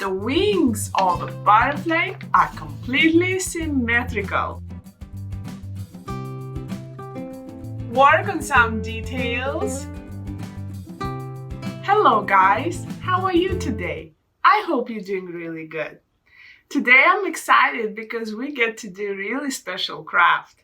The wings of a butterfly are completely symmetrical. Work on some details. Hello guys, how are you today? I hope you're doing really good. Today I'm excited because we get to do a really special craft.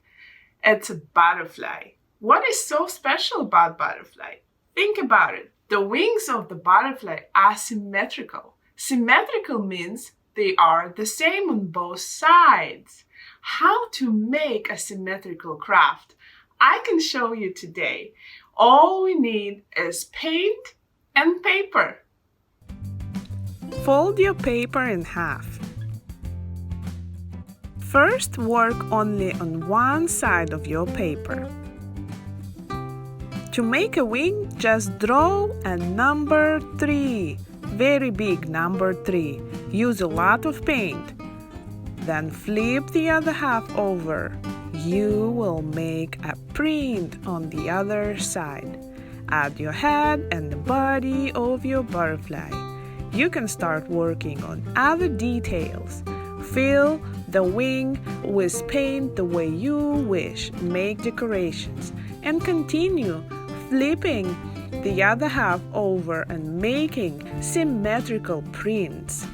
It's a butterfly. What is so special about butterfly? Think about it. The wings of the butterfly are symmetrical. Symmetrical means they are the same on both sides. How to make a symmetrical craft? I can show you today. All we need is paint and paper. Fold your paper in half. First, work only on one side of your paper. To make a wing, just draw a number 3. Very big number 3. Use a lot of paint. Then flip the other half over. You will make a print on the other side. Add your head and the body of your butterfly. You can start working on other details. Fill the wing with paint the way you wish. Make decorations and continue flipping the other half over and making symmetrical prints.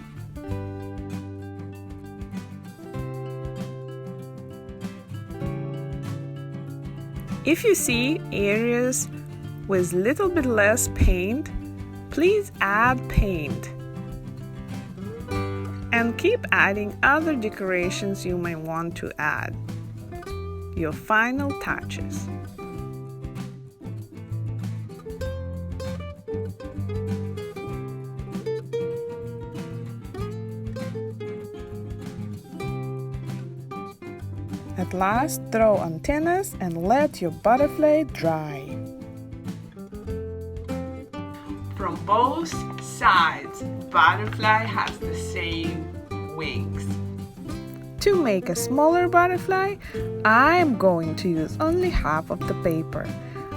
If you see areas with little bit less paint, please add paint. And keep adding other decorations you may want to add. Your final touches. At last, draw antennas and let your butterfly dry. From both sides, butterfly has the same wings. To make a smaller butterfly, I am going to use only half of the paper.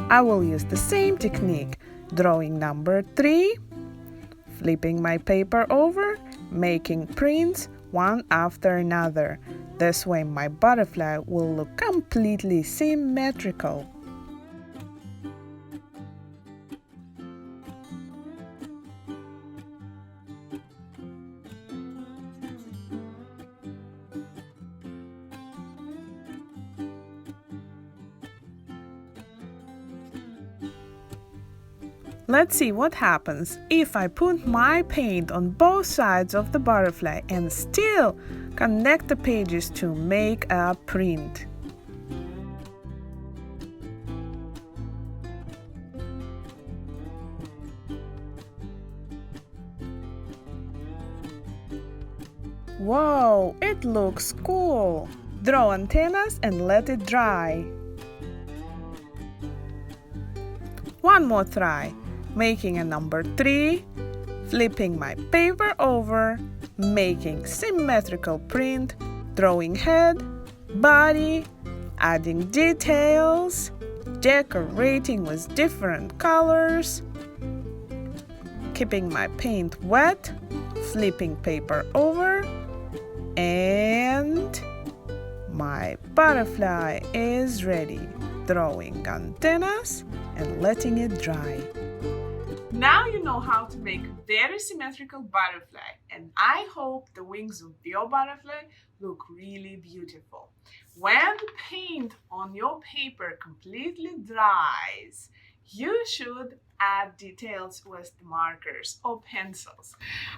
I will use the same technique, drawing number 3, flipping my paper over, making prints one after another. This way my butterfly will look completely symmetrical. Let's see what happens if I put my paint on both sides of the butterfly and still connect the pages to make a print. Whoa, it looks cool! Draw antennas and let it dry. One more try. Making a number 3, flipping my paper over, making symmetrical print, drawing head, body, adding details, decorating with different colors, keeping my paint wet, flipping paper over, and my butterfly is ready. Drawing antennas and letting it dry. Now you know how to make a very symmetrical butterfly, and I hope the wings of your butterfly look really beautiful. When the paint on your paper completely dries, you should add details with the markers or pencils.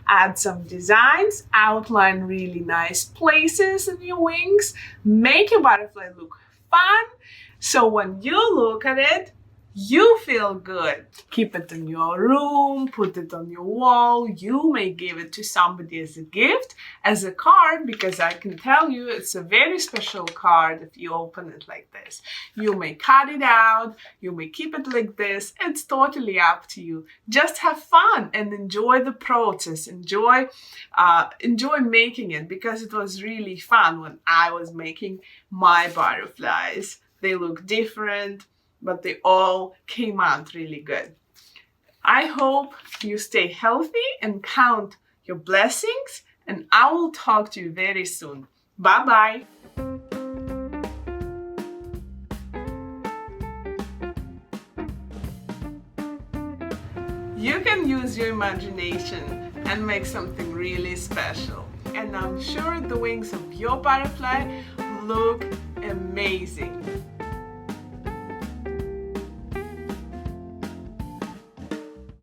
Add some designs, outline really nice places in your wings, make your butterfly look fun, so when you look at it, you feel good. Keep it in your room, put it on your wall. You may give it to somebody as a gift, as a card, because I can tell you it's a very special card if you open it like this. You may cut it out, you may keep it like this. It's totally up to you. Just have fun and enjoy the process. Enjoy making it, because it was really fun when I was making my butterflies. They look different, but they all came out really good. I hope you stay healthy and count your blessings, and I will talk to you very soon. Bye-bye. You can use your imagination and make something really special. And I'm sure the wings of your butterfly look amazing.